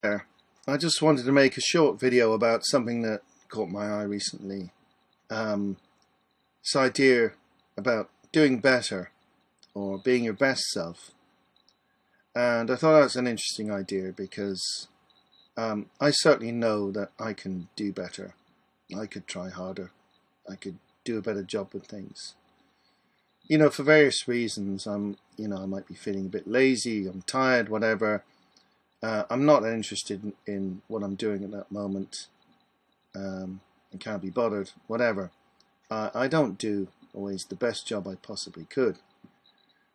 There. I just wanted to make a short video about something that caught my eye recently. Um, this idea about doing better or being your best self. And I thought that was an interesting idea because I certainly know that I can do better. I could try harder. I could do a better job with things. For various reasons, I might be feeling a bit lazy, I'm tired, whatever. I'm not interested in what I'm doing at that moment. I can't be bothered, whatever. I don't do always the best job I possibly could.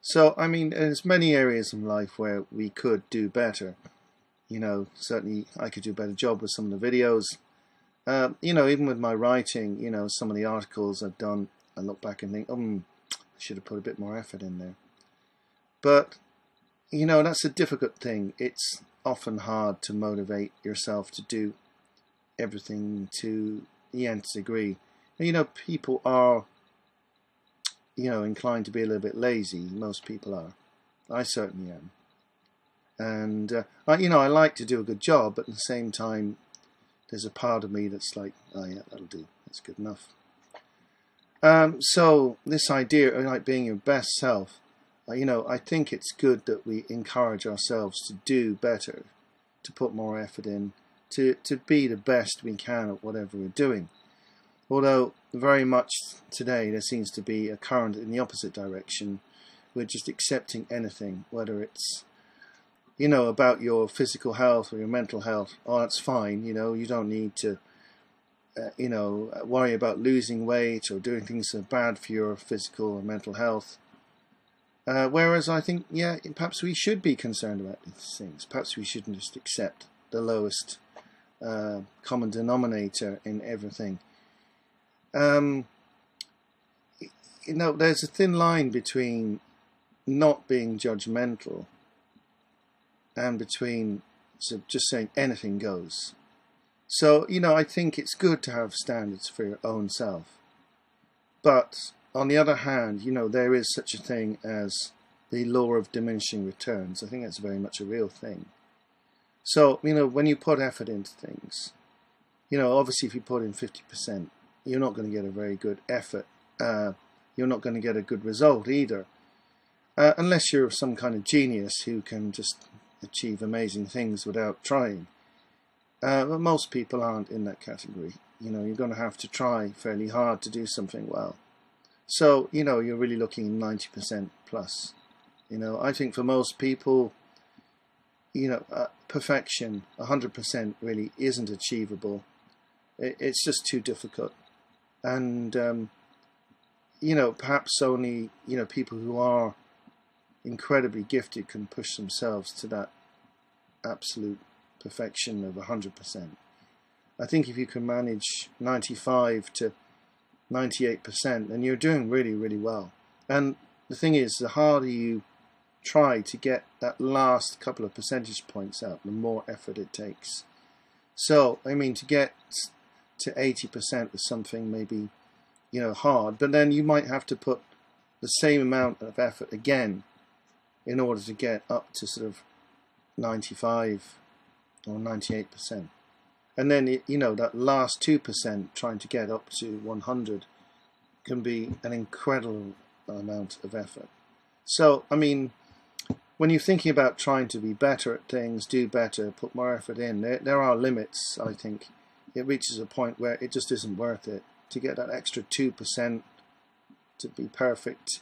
So, there's many areas in life where we could do better. Certainly I could do a better job with some of the videos. Even with my writing, some of the articles I've done, I look back and think, I should have put a bit more effort in there. But, that's a difficult thing. It's often hard to motivate yourself to do everything to the nth degree. And, people are, inclined to be a little bit lazy. Most people are. I certainly am. And, I like to do a good job, but at the same time, there's a part of me that's like, oh yeah, that'll do. That's good enough. So this idea of like being your best self, I think it's good that we encourage ourselves to do better, to put more effort in, to be the best we can at whatever we're doing. Although very much today there seems to be a current in the opposite direction. We're just accepting anything, whether it's about your physical health or your mental health. Oh, that's fine. You don't need to worry about losing weight or doing things that are bad for your physical or mental health. Whereas I think, perhaps we should be concerned about these things. Perhaps we shouldn't just accept the lowest common denominator in everything. There's a thin line between not being judgmental and between just saying anything goes. So, I think it's good to have standards for your own self. But on the other hand, there is such a thing as the law of diminishing returns. I think that's very much a real thing. So, when you put effort into things, obviously if you put in 50%, you're not going to get a very good effort. You're not going to get a good result either. Unless you're some kind of genius who can just achieve amazing things without trying. But most people aren't in that category. You're going to have to try fairly hard to do something well. So, you're really looking 90% plus. I think for most people, perfection, 100% really isn't achievable. It's just too difficult. And, perhaps only, people who are incredibly gifted can push themselves to that absolute perfection of 100%. I think if you can manage 95 to 98%, then you're doing really, really well. And the thing is, the harder you try to get that last couple of percentage points out, the more effort it takes. So, to get to 80% is something maybe, hard, but then you might have to put the same amount of effort again in order to get up to sort of 95 or 98%. And then, that last 2% trying to get up to 100 can be an incredible amount of effort. So, when you're thinking about trying to be better at things, do better, put more effort in, there are limits, I think. It reaches a point where it just isn't worth it. To get that extra 2% to be perfect,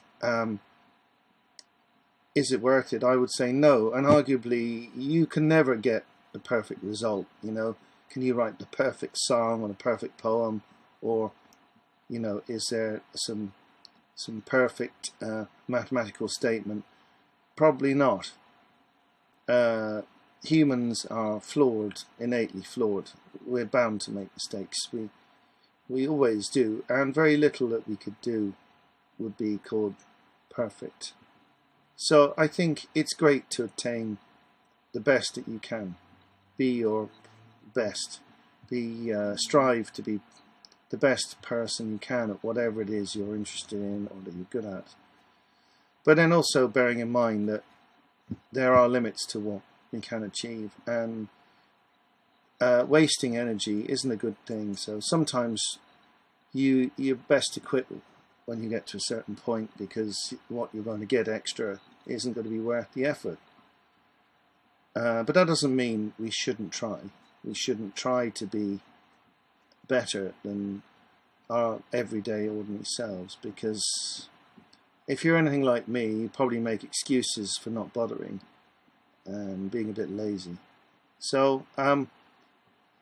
is it worth it? I would say no. And arguably, you can never get the perfect result. Can you write the perfect song or the perfect poem, or is there some perfect mathematical statement? Probably not. Humans are flawed, innately flawed. We're bound to make mistakes. We always do, and very little that we could do would be called perfect. So I think it's great to attain the best that you can. Be your best. Strive to be the best person you can at whatever it is you're interested in or that you're good at. But then also bearing in mind that there are limits to what we can achieve, and wasting energy isn't a good thing. So sometimes you're best equipped when you get to a certain point, because what you're going to get extra isn't going to be worth the effort. But that doesn't mean we shouldn't try. We shouldn't try to be better than our everyday ordinary selves, because if you're anything like me, you probably make excuses for not bothering and being a bit lazy. So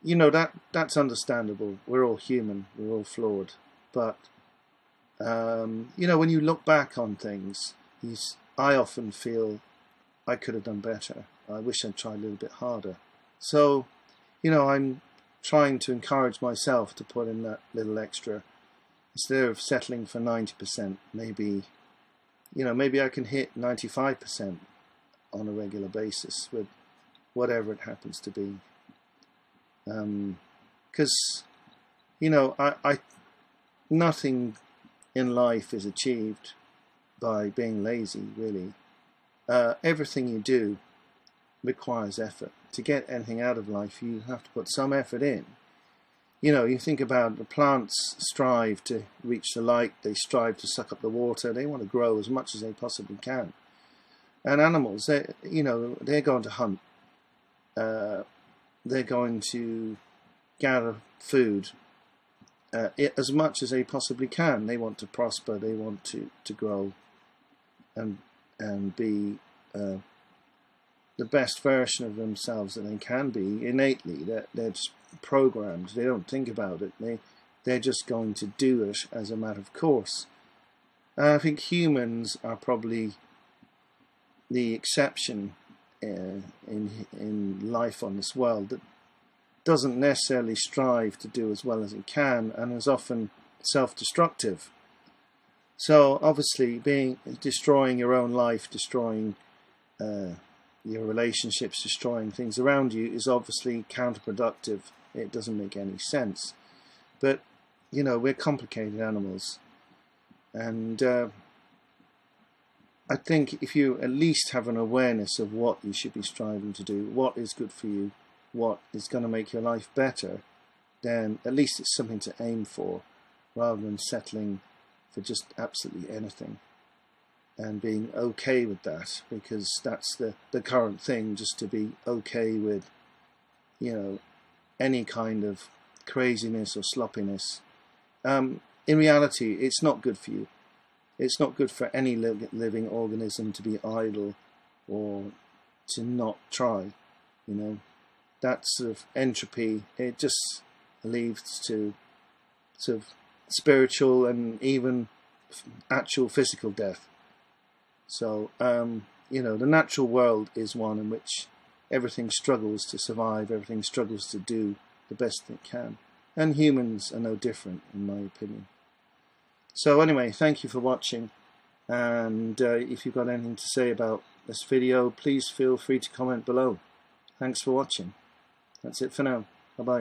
you know, that's understandable. We're all human, we're all flawed. But you know, when you look back on things, I often feel I could have done better. I wish I'd tried a little bit harder. So, you know, I'm trying to encourage myself to put in that little extra. Instead of settling for 90%, maybe, you know, maybe I can hit 95% on a regular basis with whatever it happens to be. Because, you know, nothing in life is achieved by being lazy, really. Everything you do requires effort. To get anything out of life, you have to put some effort in. You know, you think about the plants strive to reach the light, they strive to suck up the water, they want to grow as much as they possibly can. And animals, you know, they're going to hunt. They're going to gather food as much as they possibly can. They want to prosper, they want to grow and be the best version of themselves that they can be innately. They're just programmed. They don't think about it. They're just going to do it as a matter of course. I think humans are probably the exception in life on this world that doesn't necessarily strive to do as well as it can, and is often self-destructive. So obviously, destroying your own life, destroying your relationships, destroying things around you is obviously counterproductive. It doesn't make any sense. But, you know, we're complicated animals. And I think if you at least have an awareness of what you should be striving to do, what is good for you, what is going to make your life better, then at least it's something to aim for, rather than settling for just absolutely anything and being okay with that, because that's the current thing, just to be okay with, you know, any kind of craziness or sloppiness. In reality, it's not good for you. It's not good for any living organism to be idle or to not try, you know. That sort of entropy, it just leads to sort of spiritual and even actual physical death. So, you know, the natural world is one in which everything struggles to survive, everything struggles to do the best it can. And humans are no different, in my opinion. So anyway, thank you for watching. And if you've got anything to say about this video, please feel free to comment below. Thanks for watching. That's it for now. Bye-bye.